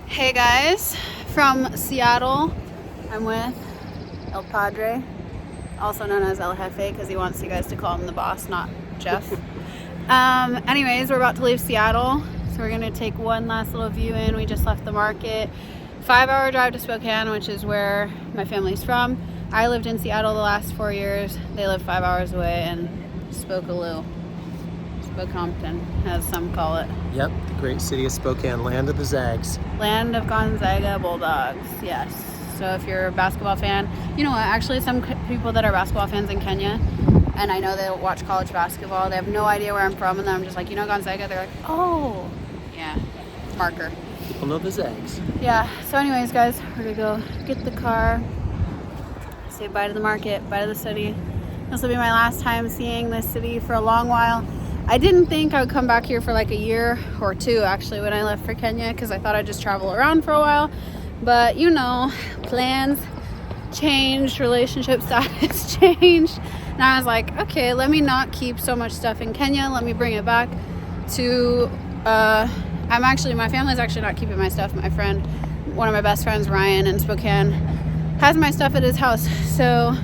Hey guys, from Seattle, I'm with El Padre, also known as El Jefe because he wants you guys to call him the boss, not Jeff. Anyways, we're about to leave Seattle, so we're gonna take one last little view in. We just left the market. 5-hour drive to Spokane, which is where my family's from. I lived in Seattle the last 4 years. They live 5 hours away in Spokane, as some call it. Yep, the great city of Spokane, land of the Zags. Land of Gonzaga Bulldogs, yes. So if you're a basketball fan, you know what, actually some people that are basketball fans in Kenya, and I know they watch college basketball, they have no idea where I'm from, and then I'm just like, you know Gonzaga? They're like, oh, yeah, marker. People know the Zags. Yeah, so anyways, guys, we're gonna go get the car, say bye to the market, bye to the city. This will be my last time seeing this city for a long while. I didn't think I would come back here for like a year or two actually when I left for Kenya, because I thought I'd just travel around for a while. But you know, plans changed, relationship status changed. And I was like, okay, let me not keep so much stuff in Kenya. Let me bring it back to, my family's actually not keeping my stuff. My friend, one of my best friends, Ryan in Spokane, has my stuff at his house. So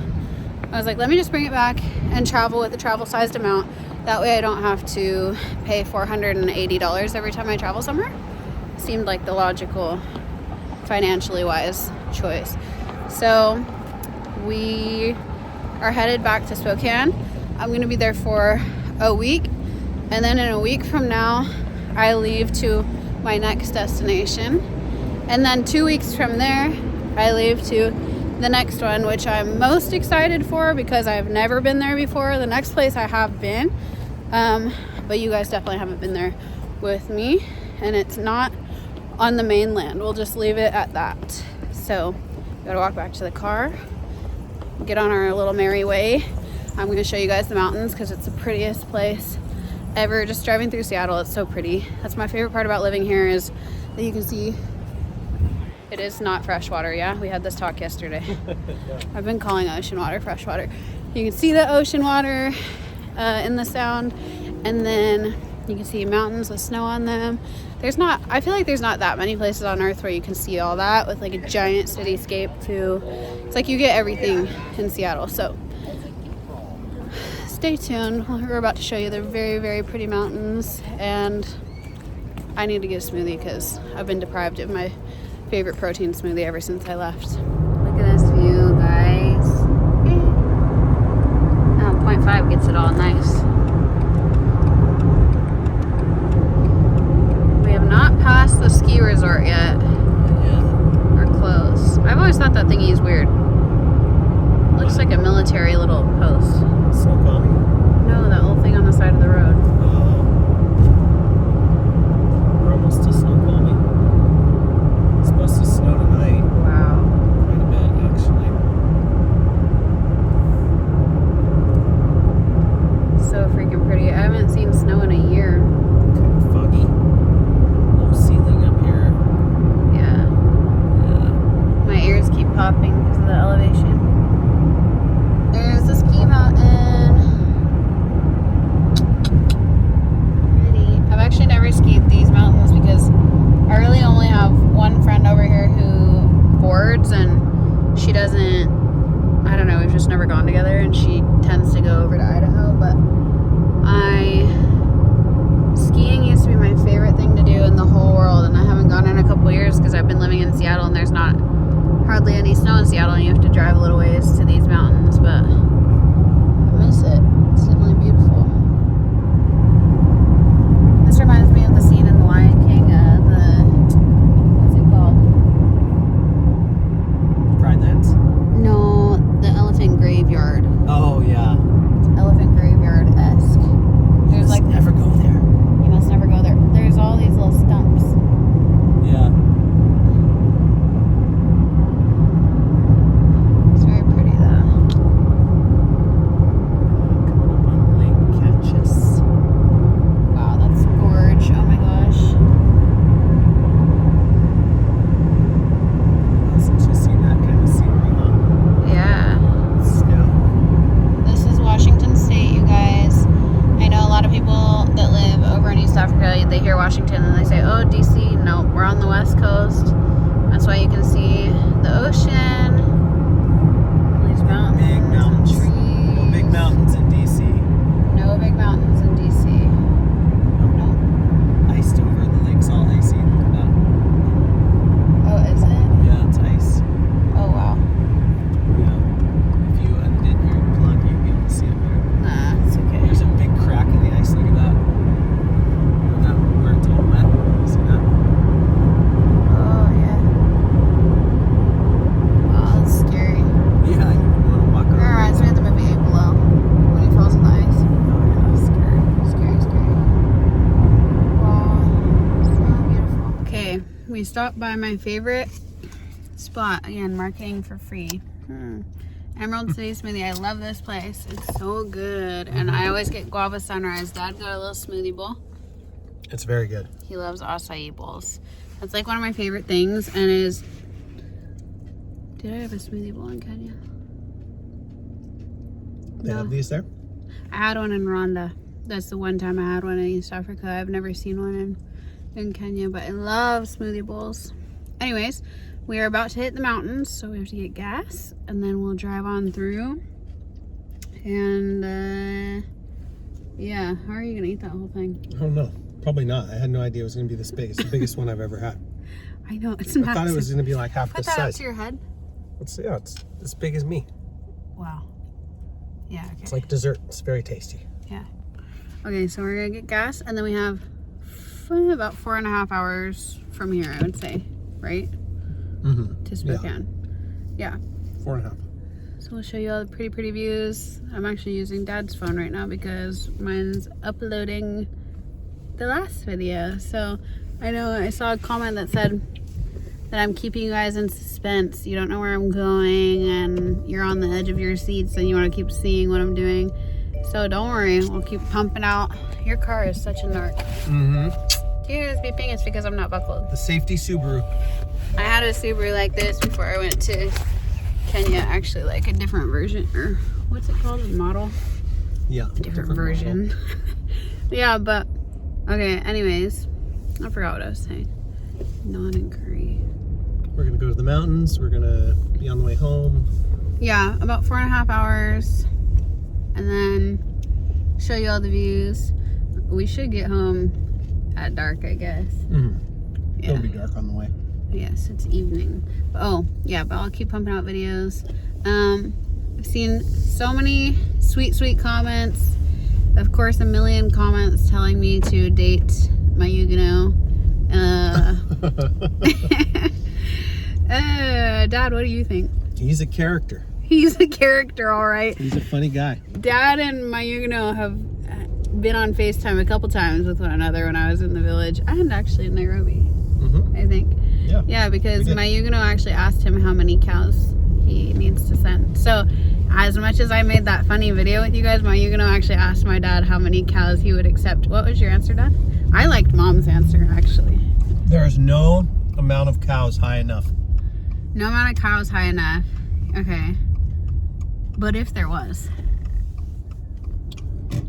I was like, let me just bring it back and travel with a travel sized amount. That way I don't have to pay $480 every time I travel somewhere. Seemed like the logical, financially wise choice. So we are headed back to Spokane. I'm gonna be there for a week. And then in a week from now, I leave to my next destination. And then 2 weeks from there, I leave to the next one, which I'm most excited for because I've never been there before. The next place I have been, but you guys definitely haven't been there with me, and it's not on the mainland. We'll just leave it at that. So we gotta walk back to the car, get on our little merry way. I'm gonna show you guys the mountains because it's the prettiest place ever. Just driving through Seattle, it's so pretty. That's my favorite part about living here, is that you can see it is not fresh water. Yeah, we had this talk yesterday. I've been calling ocean water fresh water. You can see the ocean water in the sound, and then you can see mountains with snow on them. I feel like there's not that many places on earth where you can see all that with like a giant cityscape too. It's like you get everything in Seattle. So stay tuned. We're about to show you the very, very pretty mountains, and I need to get a smoothie because I've been deprived of my favorite protein smoothie ever since I left. Look at this view, guys. Oh, 0.5 gets it all nice. We have not passed the ski resort yet. We're close. I've always thought that thingy is weird. Looks like a military little post. Spokane? No, that little thing on the side of the road. We're almost to Spokane. It's supposed to snow tonight. Wow. Quite a bit, actually. So freaking pretty. I haven't seen snow in a year. Kind of foggy. No ceiling up here. Yeah. My ears keep popping because of the elevation. There's the ski mountain. Pretty. I've actually never skied these mountains because I really only have one friend over here who boards, and she doesn't, I don't know, we've just never gone together, and she tends to go over to Idaho. But skiing used to be my favorite thing to do in the whole world, and I haven't gone in a couple years because I've been living in Seattle and there's not hardly any snow in Seattle, and you have to drive a little ways to these mountains, but I miss it. It's definitely beautiful. This reminds me of the scene in The Lion King, what's it called? Pride Lands? No, the elephant graveyard. Oh, yeah. Elephant graveyard-esque. There's like, never go there. you must never go there. There's all these little stumps. Yeah. It's very pretty though. We stopped by my favorite spot. Again, marketing for free. Emerald City Smoothie. I love this place. It's so good. And I always get guava sunrise. Dad got a little smoothie bowl. It's very good. He loves acai bowls. That's like one of my favorite things. And is... Did I have a smoothie bowl in Kenya? They have these there? I had one in Rwanda. That's the one time I had one in East Africa. I've never seen one in Kenya, but I love smoothie bowls. Anyways, we are about to hit the mountains, so we have to get gas, and then we'll drive on through. And yeah, how are you gonna eat that whole thing? I don't know. Probably not. I had no idea it was gonna be this big. It's the biggest one I've ever had. I know, it's massive. I thought it was gonna be like half Put this that up size. to your head. It's as big as me. Wow. Yeah. Okay. It's like dessert. It's very tasty. Yeah. Okay, so we're gonna get gas, and then we have about 4.5 hours from here, I would say, right? To Spokane. Yeah. 4.5. So we'll show you all the pretty views. I'm actually using Dad's phone right now because mine's uploading the last video. So I know I saw a comment that said that I'm keeping you guys in suspense. You don't know where I'm going and you're on the edge of your seats and you want to keep seeing what I'm doing. So don't worry, we'll keep pumping out. Your car is such a narc. Do you hear this beeping? It's because I'm not buckled. The safety Subaru. I had a Subaru like this before I went to Kenya. Actually, like a different version, or what's it called? A model? Yeah. Different version. Yeah, but okay. Anyways, I forgot what I was saying. Non and curry. We're gonna go to the mountains. We're gonna be on the way home. Yeah, about 4.5 hours, and then show you all the views. We should get home at dark, I guess. Yeah. It'll be dark on the way. Yes, it's evening. Oh, yeah, but I'll keep pumping out videos. I've seen so many sweet comments. Of course, a million comments telling me to date my Huguenot. Dad, what do you think? He's a character. He's a character, all right. He's a funny guy. Dad and my Huguenot have been on FaceTime a couple times with one another when I was in the village and actually in Nairobi, I think. Yeah, because my Huguenot actually asked him how many cows he needs to send. So as much as I made that funny video with you guys, my Huguenot actually asked my dad how many cows he would accept. What was your answer, Dad? I liked Mom's answer, actually. There is no amount of cows high enough. No amount of cows high enough. Okay. But if there was?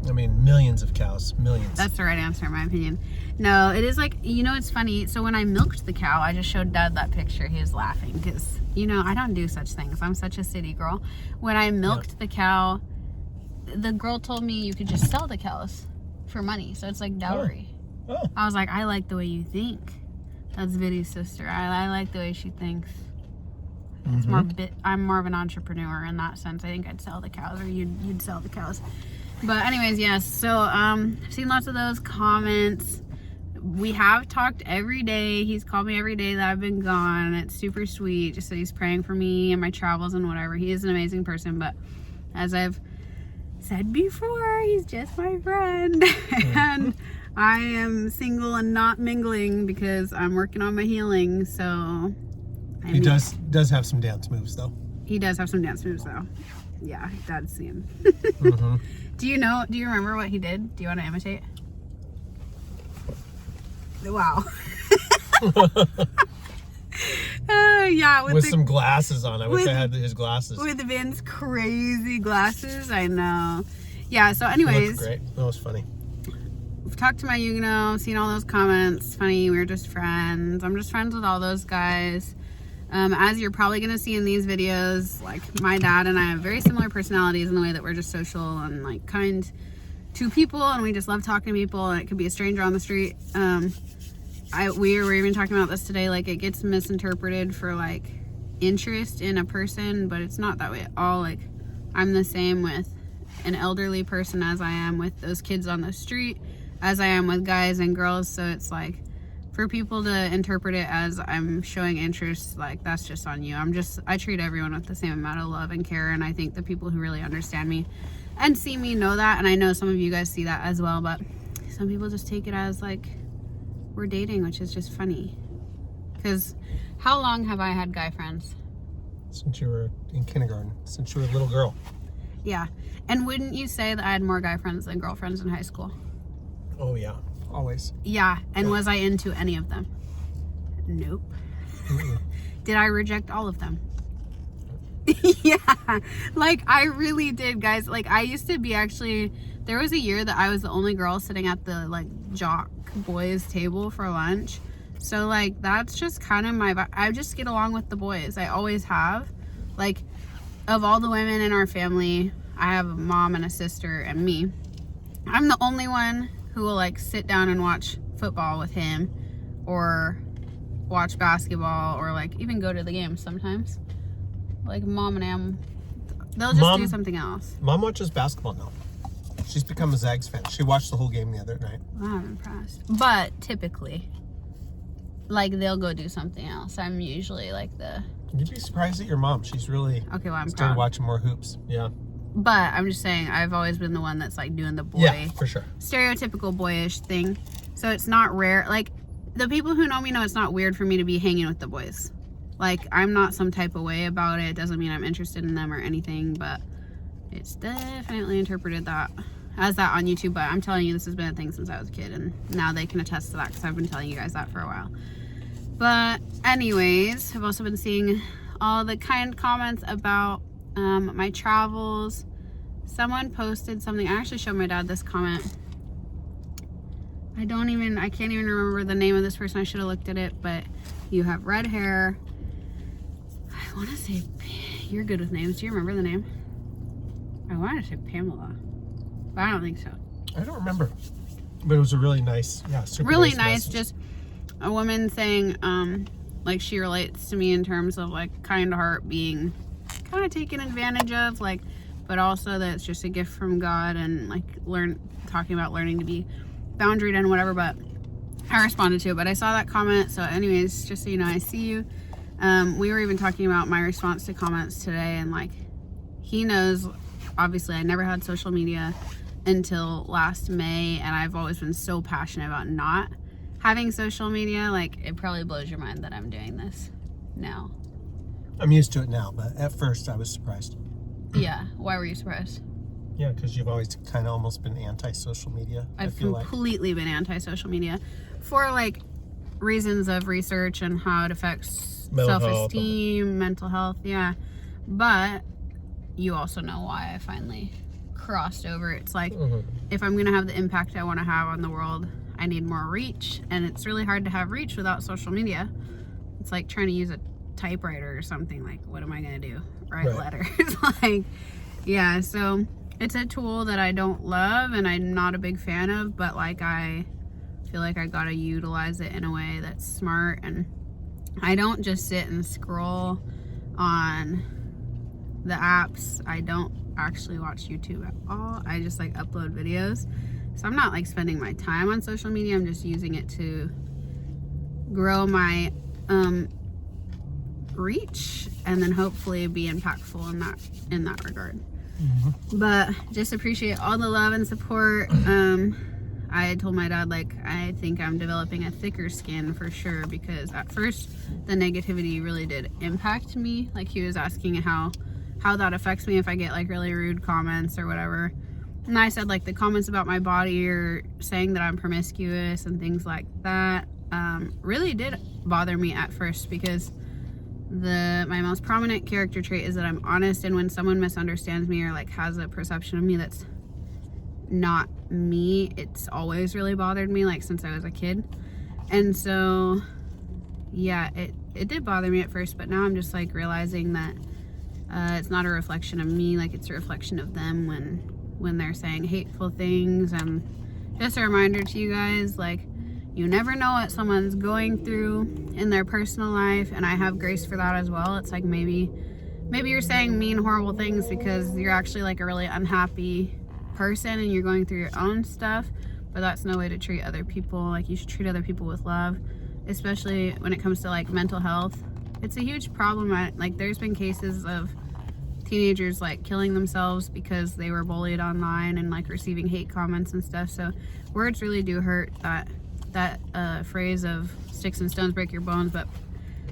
I mean, millions of cows. Millions. That's the right answer in my opinion. No, it is like, you know, it's funny. So when I milked the cow, I just showed Dad that picture. He was laughing because, you know, I don't do such things. I'm such a city girl. When I milked the cow, the girl told me you could just sell the cows for money. So it's like dowry. Oh. I was like, I like the way you think. That's Viddy's sister. I like the way she thinks. It's more I'm more of an entrepreneur in that sense. I think I'd sell the cows, or you'd sell the cows. But anyways, yes. So I've seen lots of those comments. We have talked every day. He's called me every day that I've been gone. It's super sweet. Just that he's praying for me and my travels and whatever. He is an amazing person, but as I've said before, he's just my friend. And I am single and not mingling because I'm working on my healing. So he does have some dance moves though. He does have some dance moves though. Yeah, Dad's seen. Do you remember what he did? Do you want to imitate? Wow. Yeah, with some glasses on. I wish I had his glasses. With Vin's crazy glasses, I know. Yeah, so anyways. That's great. That was funny. We've talked to my Huguenot, seen all those comments. Funny, we're just friends. I'm just friends with all those guys. As you're probably going to see in these videos, like my dad and I have very similar personalities in the way that we're just social and like kind to people, and we just love talking to people, and it could be a stranger on the street. We were even talking about this today, like it gets misinterpreted for like interest in a person, but it's not that way at all. Like I'm the same with an elderly person as I am with those kids on the street, as I am with guys and girls. So it's like, for people to interpret it as I'm showing interest, like that's just on you. I treat everyone with the same amount of love and care, and I think the people who really understand me and see me know that, and I know some of you guys see that as well, but some people just take it as like we're dating, which is just funny. Because how long have I had guy friends? Since you were in kindergarten, since you were a little girl. Yeah. And wouldn't you say that I had more guy friends than girlfriends in high school? Oh yeah, always. Yeah. And Yeah. was I into any of them? Nope. Did I reject all of them? Yeah. Like, I really did, guys. Like, I used to be actually... There was a year that I was the only girl sitting at the, like, jock boys table for lunch. So, like, that's just kind of my... I just get along with the boys. I always have. Like, of all the women in our family, I have a mom and a sister and me. I'm the only one who will, like, sit down and watch football with him or watch basketball or, like, even go to the games sometimes. Like, Mom and Am, they'll just do something else. Mom watches basketball now. She's become a Zags fan. She watched the whole game the other night. I'm impressed. But typically, like, they'll go do something else. I'm usually like the... You'd be surprised at your mom. She's really Okay, well, I'm started proud. watching more hoops. Yeah. But I'm just saying, I've always been the one that's, like, doing the boy... Yeah, for sure. Stereotypical boyish thing. So it's not rare. Like, the people who know me know it's not weird for me to be hanging with the boys. Like, I'm not some type of way about it. It doesn't mean I'm interested in them or anything, but it's definitely interpreted that as that on YouTube. But I'm telling you, this has been a thing since I was a kid, and now they can attest to that because I've been telling you guys that for a while. But anyways, I've also been seeing all the kind comments about my travels. Someone posted something. I actually showed my dad this comment. I can't even remember the name of this person. I should have looked at it, but you have red hair. I want to say, you're good with names. Do you remember the name? I wanted to say Pamela, but I don't think so. I don't remember. But it was a really nice, super Really nice nice, message. just a woman saying, like, she relates to me in terms of, like, kind heart being kind of taken advantage of, like, but also that it's just a gift from God, and, like, talking about learning to be boundaried and whatever. But I responded to it, but I saw that comment. So anyways, just so you know, I see you. We were even talking about my response to comments today, and, like, he knows, obviously I never had social media until last May, and I've always been so passionate about not having social media. Like, it probably blows your mind that I'm doing this now. I'm used to it now, but at first I was surprised. Yeah. Why were you surprised? Yeah, because you've always kind of almost been anti-social media. I I've feel like. completely been anti-social media for, like, reasons of research and how it affects Mental self-esteem, mental health. Yeah. But you also know why I finally crossed over. It's like, if I'm going to have the impact I want to have on the world, I need more reach. And it's really hard to have reach without social media. It's like trying to use a typewriter or something. Like, what am I going to do? Write letters? Like, yeah, so it's a tool that I don't love and I'm not a big fan of, but, like, I feel like I gotta utilize it in a way that's smart. And I don't just sit and scroll on the apps. I don't actually watch YouTube at all. I just, like, upload videos. So I'm not, like, spending my time on social media. I'm just using it to grow my reach and then hopefully be impactful in that regard. But just appreciate all the love and support. I had told my dad, like, I think I'm developing a thicker skin for sure, because at first the negativity really did impact me. Like, he was asking how that affects me if I get, like, really rude comments or whatever. And I said, like, the comments about my body or saying that I'm promiscuous and things like that really did bother me at first, because my most prominent character trait is that I'm honest, and when someone misunderstands me or, like, has a perception of me that's not me, it's always really bothered me, like, since I was a kid. And so yeah, it did bother me at first, but now I'm just, like, realizing that it's not a reflection of me, like, it's a reflection of them when they're saying hateful things. And just a reminder to you guys, like, you never know what someone's going through in their personal life, and I have grace for that as well. It's like, maybe you're saying mean, horrible things because you're actually, like, a really unhappy person and you're going through your own stuff, but that's no way to treat other people. Like, you should treat other people with love, especially when it comes to, like, mental health. It's a huge problem. Like, there's been cases of teenagers, like, killing themselves because they were bullied online and, like, receiving hate comments and stuff. So words really do hurt. That phrase of sticks and stones break your bones, but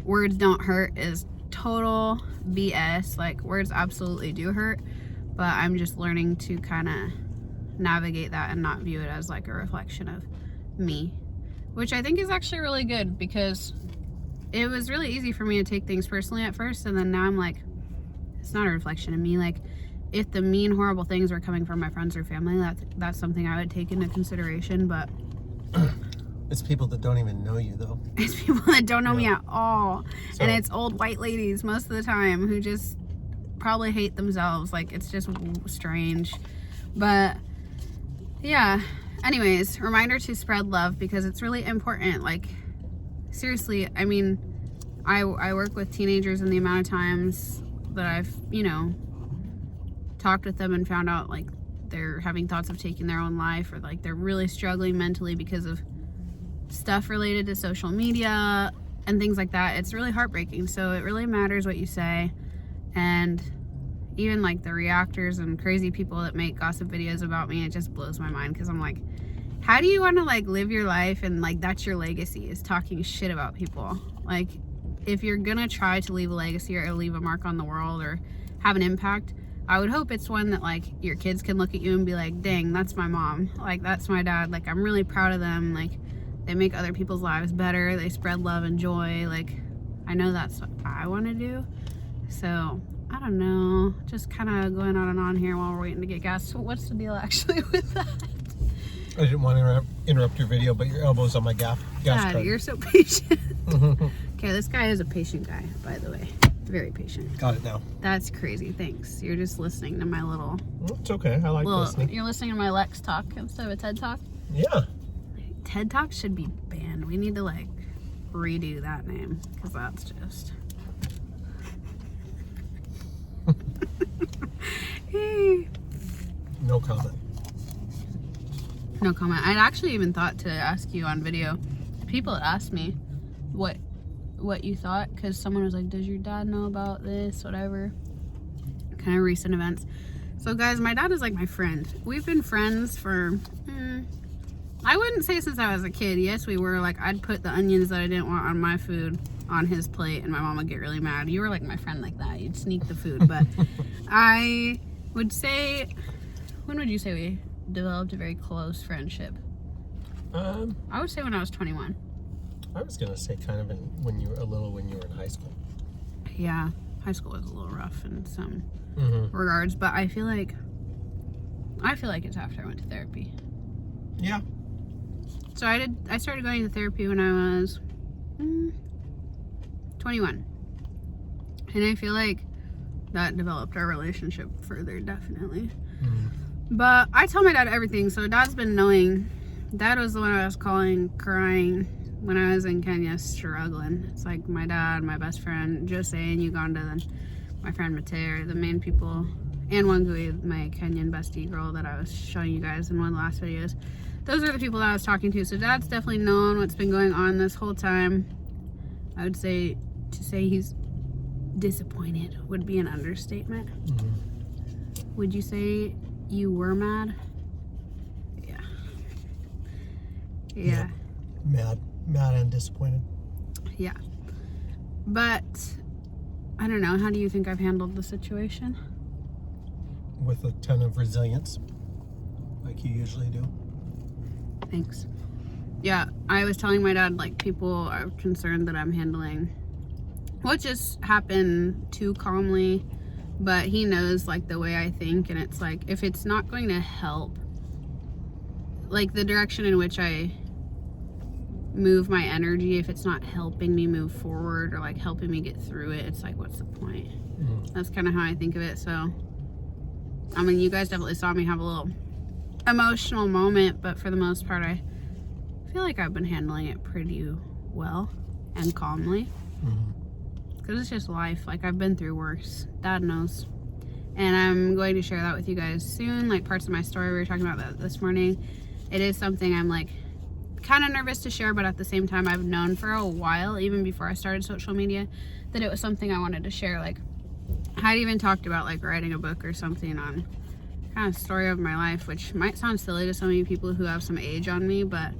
words don't hurt is total BS. Like, words absolutely do hurt, but I'm just learning to kind of navigate that and not view it as like a reflection of me, which I think is actually really good, because it was really easy for me to take things personally at first, and then now I'm like, it's not a reflection of me. Like, if the mean, horrible things were coming from my friends or family, that's something I would take into consideration, but It's people that don't even know you, though. it's people that don't know me Yeah. at all. So- And it's old white ladies most of the time who just probably hate themselves. Like, it's just strange. But yeah, anyways, reminder to spread love, because it's really important. Like, seriously, I mean, I work with teenagers, and the amount of times that I've, talked with them and found out like they're having thoughts of taking their own life, or like they're really struggling mentally because of stuff related to social media and things like that. It's really heartbreaking. So it really matters what you say. And even like the reactors and crazy people that make gossip videos about me, it just blows my mind, because I'm like, how do you want to like live your life and like that's your legacy, is talking shit about people? Like, if you're gonna try to leave a legacy or leave a mark on the world or have an impact, I would hope it's one that like your kids can look at you and be like, dang, that's my mom, like that's my dad, like I'm really proud of them, like they make other people's lives better, they spread love and joy. Like, I know that's what I want to do. So I don't know, just kind of going on and on here while we're waiting to get gas. So what's the deal actually with that? I didn't want to interrupt your video, but your elbow's on my gas God, card. you're so patient. Okay, this guy is a patient guy, by the way. Very patient. Got it now. That's crazy. Thanks. You're just listening to my little. It's okay. I like listening. You're listening to my Lex talk instead of a TED talk. Yeah. TED talk should be banned. We need to like redo that name, because that's just. No comment. No comment. I'd actually even thought to ask you on video. People had asked me what you thought, because someone was like, does your dad know about this, whatever, kind of recent events. So guys, my dad is like my friend. We've been friends for I wouldn't say since I was a kid. Yes, we were. Like, I'd put the onions that I didn't want on my food on his plate, and my mom would get really mad. You were like my friend like that. You'd sneak the food. But I would say, when would you say we developed a very close friendship? I would say when I was 21. I was gonna say kind of when you were in high school. Yeah, high school was a little rough in some Mm-hmm. regards, but I feel like it's after I went to therapy. Yeah. So I started going to therapy when I was 21, and I feel like that developed our relationship further, definitely. Mm-hmm. But I tell my dad everything, so Dad's been knowing. Dad was the one I was calling, crying when I was in Kenya, struggling. It's like my dad, my best friend Jose in Uganda, then my friend Mateo are the main people, and Wangui, my Kenyan bestie girl that I was showing you guys in one of the last videos. Those are the people that I was talking to. So Dad's definitely known what's been going on this whole time. I would say, to say he's disappointed would be an understatement. Mm-hmm. Would you say you were mad? Yeah. Yeah. Yep. Mad and disappointed. Yeah. But I don't know. How do you think I've handled the situation? With a ton of resilience, like you usually do. Thanks. Yeah, I was telling my dad, like, people are concerned that I'm handling what just happened too calmly, but he knows, like, the way I think, and it's like, if it's not going to help, like, the direction in which I move my energy, if it's not helping me move forward or, like, helping me get through it, it's like, what's the point? Mm-hmm. That's kind of how I think of it. So, I mean, you guys definitely saw me have a little emotional moment, but for the most part, I feel like I've been handling it pretty well and calmly, because it's just life. Like, I've been through worse. Dad knows, and I'm going to share that with you guys soon, like parts of my story. We were talking about that this morning. It is something I'm like kind of nervous to share, but at the same time, I've known for a while, even before I started social media, that it was something I wanted to share. Like, I'd even talked about like writing a book or something on kind of story of my life, which might sound silly to some of you people who have some age on me, but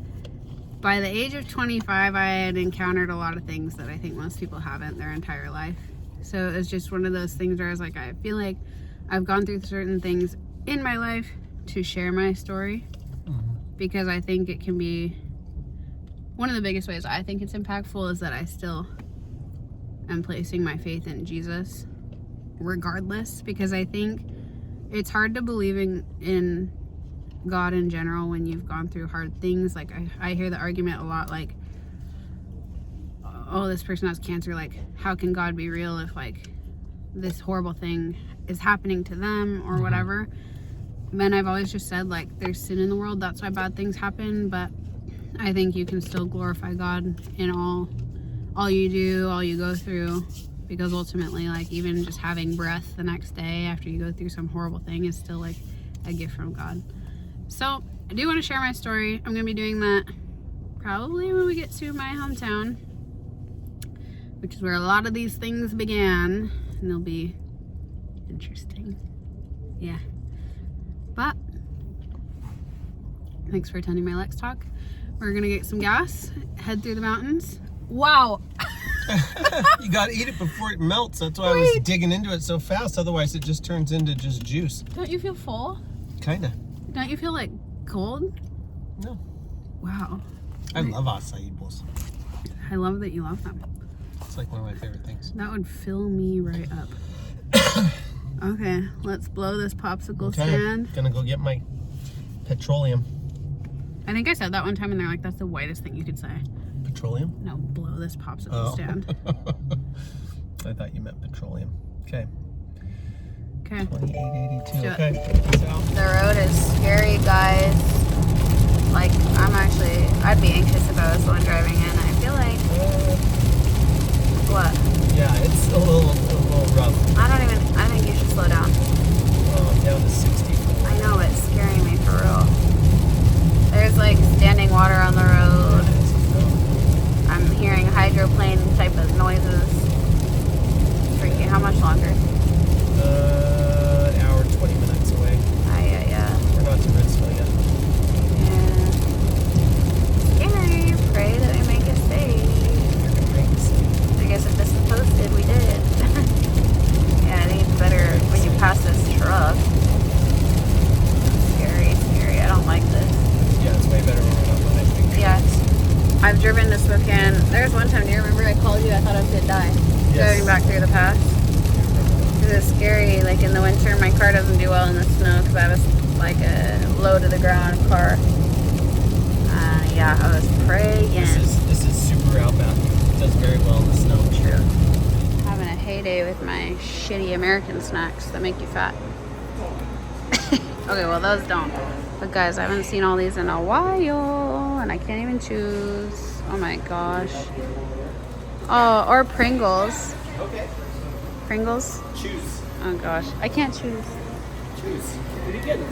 by the age of 25, I had encountered a lot of things that I think most people haven't their entire life. So it was just one of those things where I was like, I feel like I've gone through certain things in my life to share my story, because I think it can be one of the biggest ways I think it's impactful is that I still am placing my faith in Jesus regardless, because I think it's hard to believe in God in general when you've gone through hard things. Like I hear the argument a lot, like, oh, this person has cancer, like how can God be real if like this horrible thing is happening to them or whatever. And I've always just said, like, there's sin in the world, that's why bad things happen, but I think you can still glorify God in all you do, all you go through, because ultimately, like, even just having breath the next day after you go through some horrible thing is still like a gift from God. So I do want to share my story. I'm gonna be doing that probably when we get to my hometown, which is where a lot of these things began, and they'll be interesting. Yeah. But thanks for attending my Lex talk. We're gonna get some gas, head through the mountains. Wow. You gotta eat it before it melts. That's why I was digging into it so fast. Otherwise, it just turns into just juice. Don't you feel full? Kinda. Don't you feel like cold? No. Wow. I love acai bowls. I love that you love them. It's like one of my favorite things. That would fill me right up. Okay, let's blow this popsicle Okay. stand. Gonna go get my petroleum. I think I said that one time and they're like, that's the whitest thing you could say. Petroleum? No, blow this popsicle stand. I thought you meant petroleum. Okay. Okay. 2882. Do it. Okay. Peace out. The road is scary, guys. Like, I'd be anxious if I was the one driving in. I feel like, what? Yeah, it's a little rough. I think you should slow down. I'm down to 64. I know, it's scaring me for real. There's like standing water on the road. I'm hearing hydroplane type of noises. Freaky. How much longer? An hour and 20 minutes away. Yeah. We're not to Ritzville yet. Yeah. Scary. Pray that we make it safe. I guess if this is posted, we did. Yeah, I think it's better when you pass this truck. Scary. I don't like this. Yeah, it's way better when we're not behind big trees. Yeah. I've driven to Spokane. There's one time, do you remember I called you? I thought I was going to die. Yes. Driving back through the pass. It's scary. Like in the winter, my car doesn't do well in the snow because I was like a low to the ground car. Yeah, I was praying. This is super outback. It does very well in the snow. True. Having a heyday with my shitty American snacks that make you fat. Okay, well those don't. But guys, I haven't seen all these in a while, and I can't even choose. Oh my gosh. Oh, or Pringles. Okay. Pringles? Choose. Oh gosh, I can't choose. Choose. What are you getting?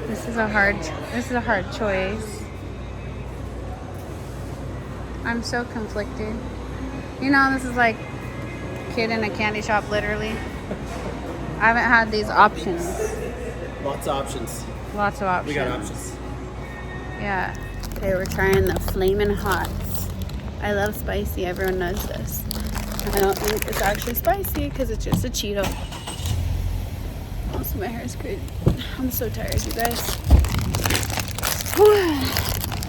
This is a hard choice. I'm so conflicted. You know, this is like kid in a candy shop, literally. I haven't had these options. Lots of options. Lots of options. We got options. Yeah. Okay, we're trying the Flamin' Hots. I love spicy. Everyone knows this. I don't think it's actually spicy because it's just a Cheeto. Also, my hair is great. I'm so tired, you guys.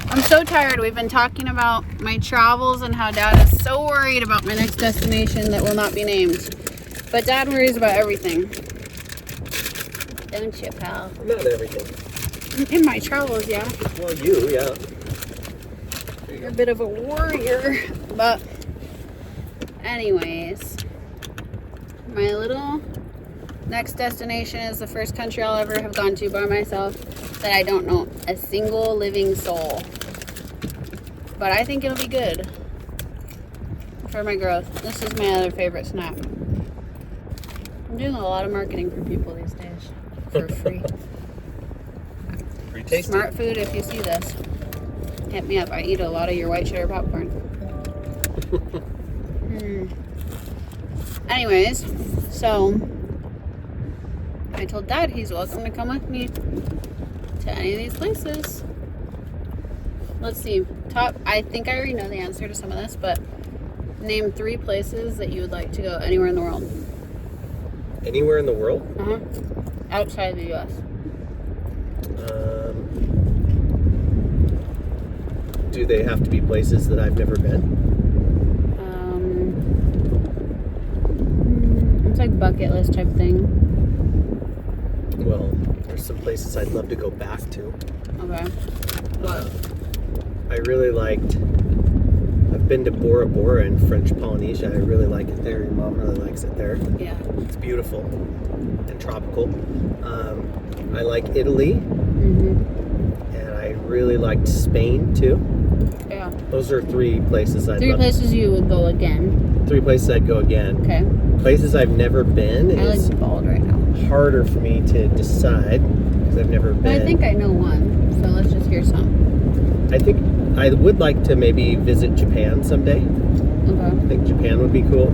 I'm so tired. We've been talking about my travels and how Dad is so worried about my next destination that will not be named. But Dad worries about everything. Don't you, pal? Not everything. In my travels, yeah. Well, yeah. You're a bit of a warrior. But anyways, my little next destination is the first country I'll ever have gone to by myself that I don't know a single living soul. But I think it'll be good for my growth. This is my other favorite snack. I'm doing a lot of marketing for people these days for free. Pretty tasty. Smart food, if you see this, hit me up. I eat a lot of your white cheddar popcorn. Anyways, so I told Dad he's welcome to come with me to any of these places. Let's see. Top. I think I already know the answer to some of this, but name 3 places that you would like to go anywhere in the world. Anywhere in the world? Outside of the U.S. Do they have to be places that I've never been? It's like bucket list type thing. Well, there's some places I'd love to go back to. Okay. What? I really liked. I've been to Bora Bora in French Polynesia. I really like it there. Your mom really likes it there. Yeah. It's beautiful and tropical. I like Italy. And I really liked Spain too. Yeah. Those are 3 places I'd 3 love. places you would go again. 3 places I'd go again. Okay. Places I've never been I is like bald right now. harder for me to decide because I've never But been. I think I know one, so let's just hear some. I think I would like to maybe visit Japan someday. Okay. I think Japan would be cool.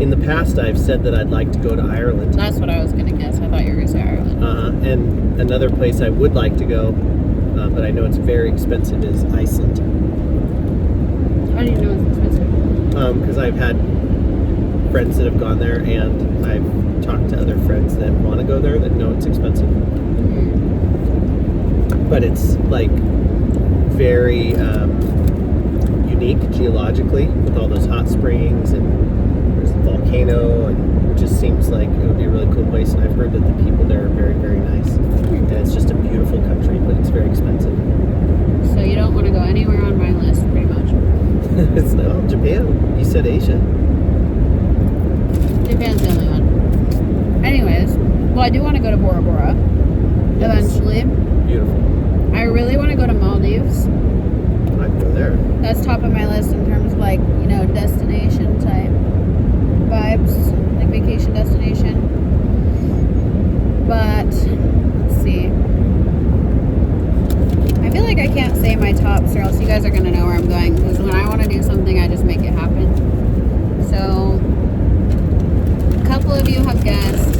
In the past, I've said that I'd like to go to Ireland. That's what I was gonna guess. I thought you were gonna say Ireland. And another place I would like to go, but I know it's very expensive, is Iceland. How do you know it's expensive? Because I've had friends that have gone there, and I've talked to other friends that want to go there that know it's expensive. But it's like very unique geologically with all those hot springs, and there's a volcano, and it just seems like it would be a really cool place. And I've heard that the people there are very, very nice, and it's just a beautiful country, but it's very expensive. So you don't want to go anywhere on my list, pretty much. It's no Japan. You said Asia. Japan's the only one. Anyways, well, I do want to go to Bora Bora eventually. Beautiful. I really want to go to Maldives. I'd go there. That's top of my list in terms of like, you know, destination type vibes, like vacation destination. But let's see. I feel like I can't say my tops or else you guys are gonna know where I'm going, because when I want to do something, I just make it happen. So a couple of you have guessed.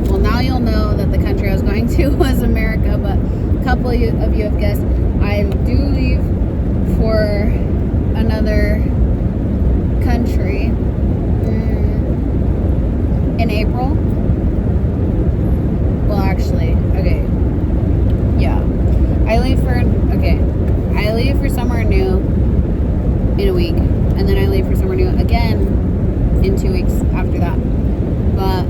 Well, now you'll know that the country I was going to was America, but a couple of you have guessed. I do leave for another country in April. Well, actually, okay. Yeah. I leave for somewhere new in a week, and then I leave for somewhere new again in 2 weeks after that. But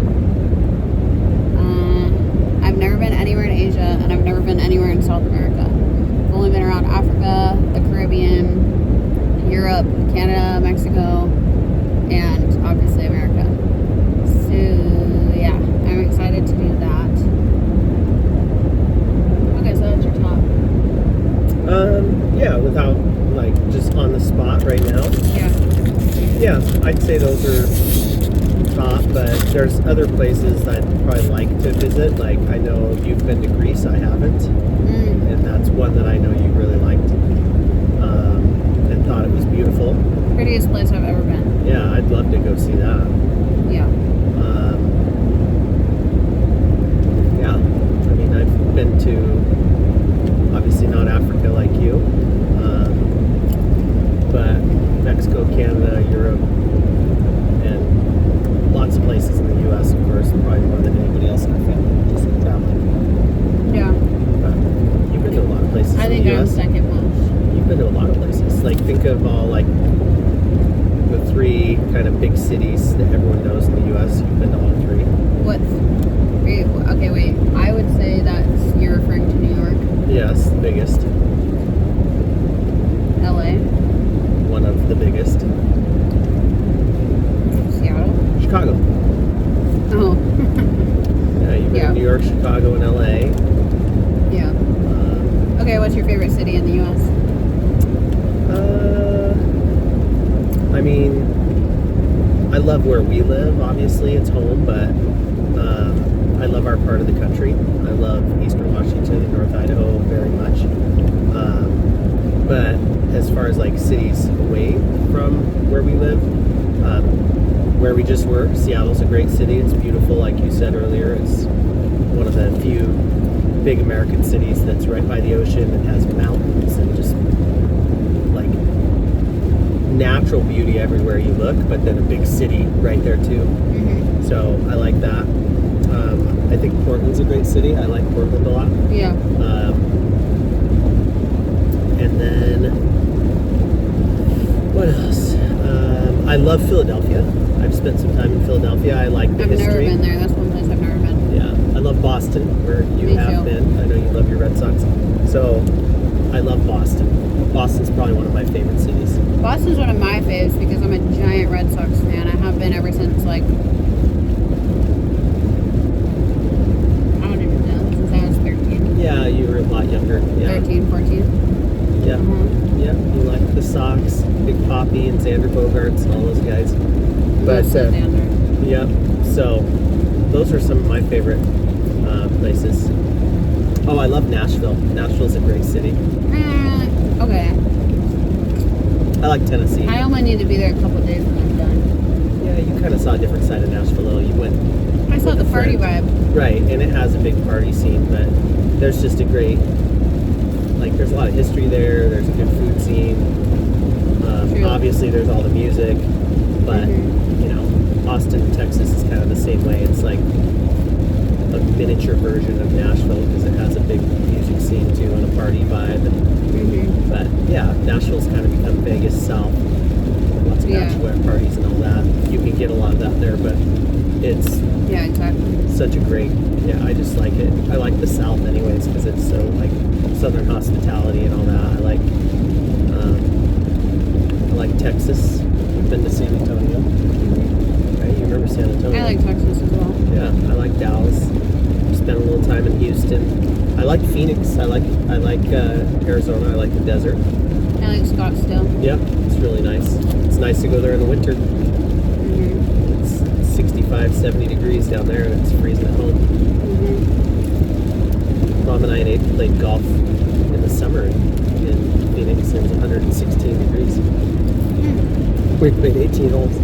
I've never been anywhere in Asia, and I've never been anywhere in South America. I've only been around Africa, the Caribbean, Europe, Canada, Mexico, and obviously America. So yeah, I'm excited to do that. Okay, so that's your top. Yeah, without like just on the spot right now. Yeah, I'd say those are top, but there's other places I'd probably like to visit. Like I know you've been to Greece, I haven't, and that's one that I know you really liked and thought it was beautiful. Prettiest place I've ever been. Yeah, I'd love to go see that. Yeah. Yeah, I mean I've been to obviously not Africa like you, but Mexico, Canada, Europe, and lots of places in the U.S. of course, probably more than anybody else in our family. Just traveling. Yeah. But you've been to a lot of places I in think the I'm U.S. second most. You've been to a lot of places. Like think of all like the 3 kind of big cities that everyone knows in the U.S. You've been to all 3. What? Okay, wait. I would say that's you're referring to New York. Yes, the biggest. LA. One of the biggest. Seattle. Chicago. Oh. Yeah, you've been Yeah. to New York, Chicago, and LA. Yeah. Okay, what's your favorite city in the U.S.? I mean, I love where we live. Obviously, it's home, but I love our part of the country. I love Eastern Washington and North Idaho very much. But as far as like cities away from where we live, where we just were, Seattle's a great city. It's beautiful, like you said earlier. It's one of the few big American cities that's right by the ocean and has mountains and just like natural beauty everywhere you look, but then a big city right there too. Mm-hmm. So I like that. I think Portland's a great city. I like Portland a lot. Yeah. And then what else? I love Philadelphia. I've spent some time in Philadelphia. I like the I've history. never been there. That's one place I've never been. Yeah, I love Boston, where you Me have too. been. I know you love your Red Sox. So I love Boston. Boston's probably one of my favorite cities. Boston's one of my faves because I'm a giant Red Sox fan. I have been ever since, like, I don't even know, since I was 13. Yeah, you were a lot younger. Yeah. 13, 14. Yeah. Uh-huh. Yeah, you like the Sox, Big Poppy and Xander Bogaerts and all those guys. But Mostly Xander. yeah, so those are some of my favorite places. Oh, I love Nashville. Nashville's a great city. Okay. I like Tennessee. I only need to be there a couple of days and I'm done. Yeah, you kind of saw a different side of Nashville though. You went I saw with the a party friend. vibe. Right, and it has a big party scene, but there's just a great, like, there's a lot of history there. There's a good food scene. True. Obviously, there's all the music, but you know, Austin, Texas is kind of the same way. It's like a miniature version of Nashville because it has a big music scene too and a party vibe. But yeah, Nashville's kind of become Vegas South. Lots of bachelorette parties and all that. You can get a lot of that there, but it's Yeah, exactly. such a great, yeah, I just like it. I like the South anyways because it's so like Southern hospitality and all that. I like Texas. I've been to San Antonio. Right, you remember San Antonio? I like Texas as well. Yeah, I like Dallas. Spent a little time in Houston. I like Phoenix. I like Arizona. I like the desert. I like Scottsdale. Yeah, it's really nice. It's nice to go there in the winter. It's 65, 70 degrees down there and it's freezing at home. Mom and I played golf in the summer in Phoenix. It was 116 degrees. We played 18 holes.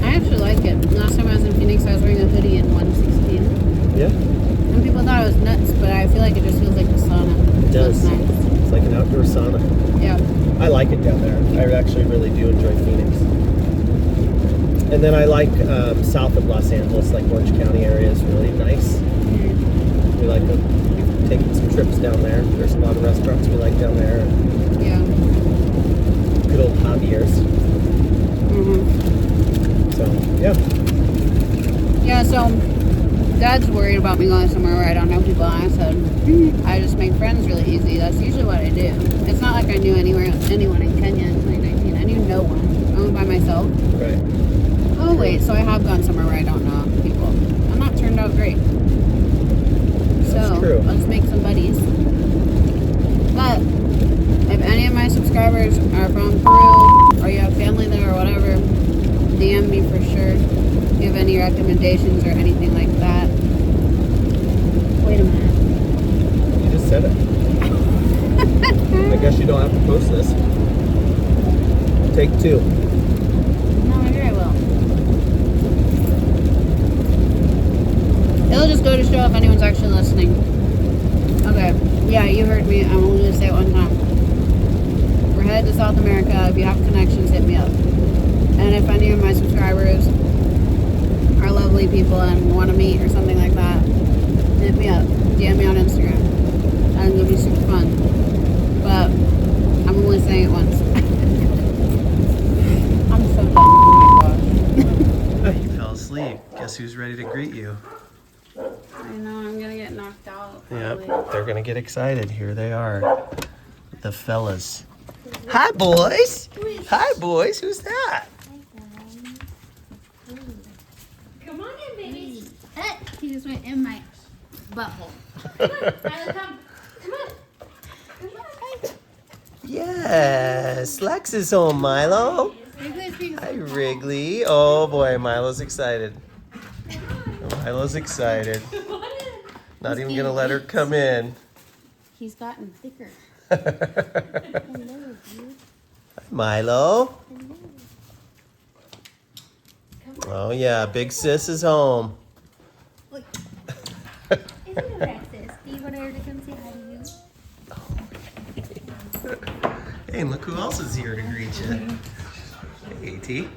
I actually like it. Last time I was in Phoenix, I was wearing a hoodie in 116. Yeah, And people thought I was nuts, but I feel like it just feels like a sauna. it does. So it's nice. It's like an outdoor sauna. Yeah. I like it down there. I actually really do enjoy Phoenix. And then I like south of Los Angeles, like Orange County area is really nice. We like we've taken some trips down there. There's a lot of restaurants we like down there. Yeah. Good old Javier's. So yeah. Yeah, so Dad's worried about me going somewhere where I don't know people. And I said, I just make friends really easy. That's usually what I do. It's not like I knew anyone in Kenya in 2019. I knew no one. I went by myself. Right. Oh, wait, so I have gone somewhere where I don't know people. And that turned out great. That's true. Let's make some buddies. But if any of my subscribers are from Peru or you have family there or whatever, DM me for sure. If you have any recommendations or anything like that. Wait a minute. You just said it. I guess you don't have to post this. Take two. No, maybe I will. It'll just go to show if anyone's actually listening. Okay. Yeah, you heard me. I'm only going to say it one time. We're headed to South America. If you have connections, hit me up. And if any of my subscribers are lovely people and want to meet or something like that, hit me up. DM me on Instagram. And it'll be super fun. But I'm only saying it once. I'm so done. Oh my gosh. You fell asleep. Guess who's ready to greet you? I know, I'm going to get knocked out. Yep, Probably. they're gonna get excited. Here they are, the fellas. Hi, boys. Hi, boys. Who's that? Come on in, baby. He just went in my butthole. Tyler, come. Come on. Come on. Yes, Lex is home. Milo. Hi, Wrigley. Oh boy, Milo's excited. Milo's excited. Not even gonna let her come in. He's gotten thicker. Milo. Oh yeah, big sis is home. Isn't it right, sis? Do you want Hey, and look who else is here to greet you. Hey, AT.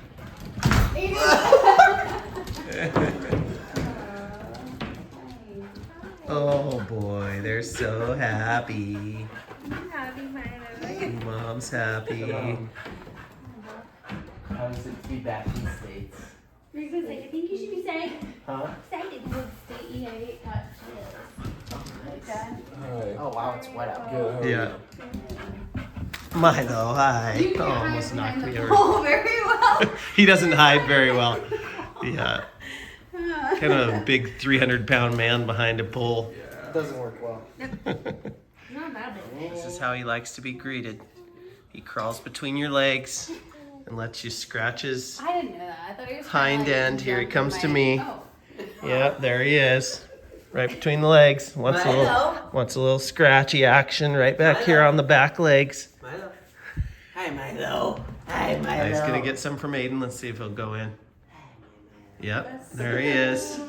Oh boy, they're so happy. I'm happy, Milo. Mom's happy. How is it to be back in the States? Were you gonna say, I think you should be saying, Huh? excited with state EA got chills. Oh wow, it's wet out. Good. Yeah. Milo, hi. You can't Oh, hide almost knocked behind me the over. pole very well. He doesn't hide very well. Yeah. Kind of a big 300-pound man behind a pole. It doesn't work well. Not that big. This is how he likes to be greeted. He crawls between your legs and lets you scratch his I didn't know that. I thought he was hind kinda, like, end. Here he jumping comes to my- me. Oh. Yep, there he is. Right between the legs. Wants a little scratchy action right back here on the back legs. Milo. Hi, Milo. Hi, Milo. He's gonna get some from Aiden. Let's see if he'll go in. Yep, there he is.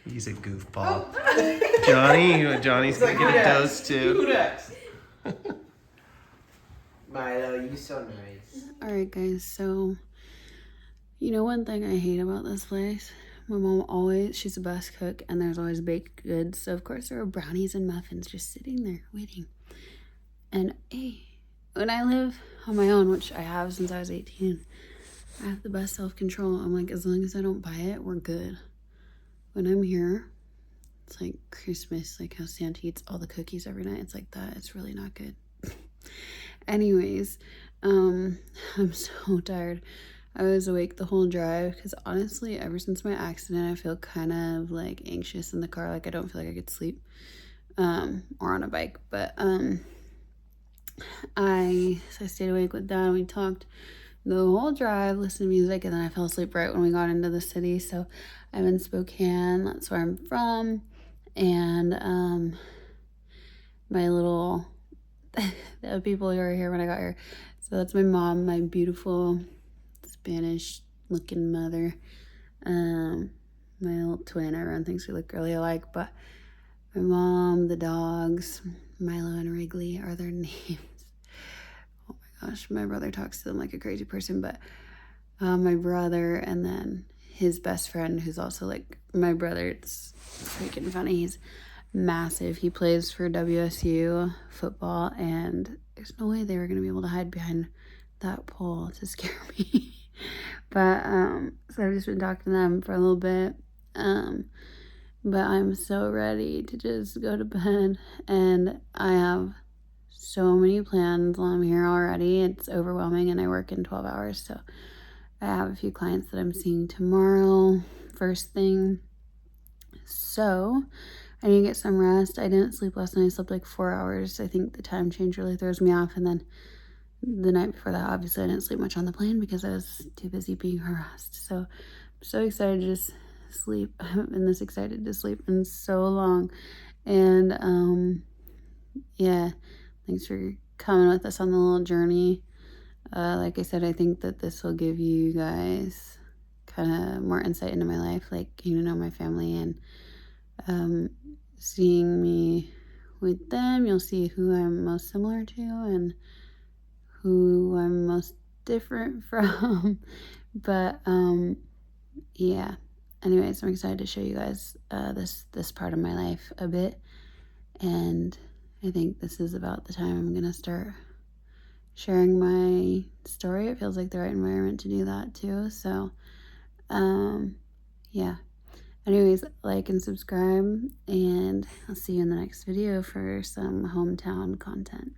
He's a goofball. Johnny's gonna get a dose too. Who next? Milo, you so nice. Alright guys, so you know one thing I hate about this place? My mom she's the best cook and there's always baked goods. So of course there are brownies and muffins just sitting there waiting. And hey, when I live on my own, which I have since I was 18, I have the best self-control. I'm like, as long as I don't buy it, we're good. When I'm here, it's like Christmas, like how Santa eats all the cookies every night. It's like that. It's really not good. Anyways, I'm so tired. I was awake the whole drive because honestly, ever since my accident, I feel kind of like anxious in the car. Like I don't feel like I could sleep, or on a bike. But I stayed awake with Dad. We talked the whole drive, listened to music, and then I fell asleep right when we got into the city. So I'm in Spokane. That's where I'm from, and my little the people who were here when I got here. So that's my mom, my beautiful Spanish looking mother, my little twin. Everyone thinks we look really alike, but my mom, the dogs, Milo and Wrigley are their names. Oh my gosh, my brother talks to them like a crazy person. But my brother and then his best friend, who's also like my brother, it's freaking funny. He's massive. He plays for WSU football, and there's no way they were gonna be able to hide behind that pole to scare me. But so I've just been talking to them for a little bit, but I'm so ready to just go to bed, and I have so many plans while I'm here already. It's overwhelming, and I work in 12 hours, so I have a few clients that I'm seeing tomorrow first thing. So I need to get some rest. I didn't sleep last night. I slept like 4 hours. I think the time change really throws me off. And then the night before that, obviously I didn't sleep much on the plane because I was too busy being harassed. So I'm so excited to just sleep. I haven't been this excited to sleep in so long. And yeah, thanks for coming with us on the little journey. Like I said, I think that this will give you guys kind of more insight into my life, like getting to know my family and seeing me with them. You'll see who I'm most similar to and who I'm most different from. But yeah, anyways, I'm excited to show you guys this part of my life a bit, and I think this is about the time I'm gonna start sharing my story. It feels like the right environment to do that too. So yeah, anyways, like and subscribe, and I'll see you in the next video for some hometown content.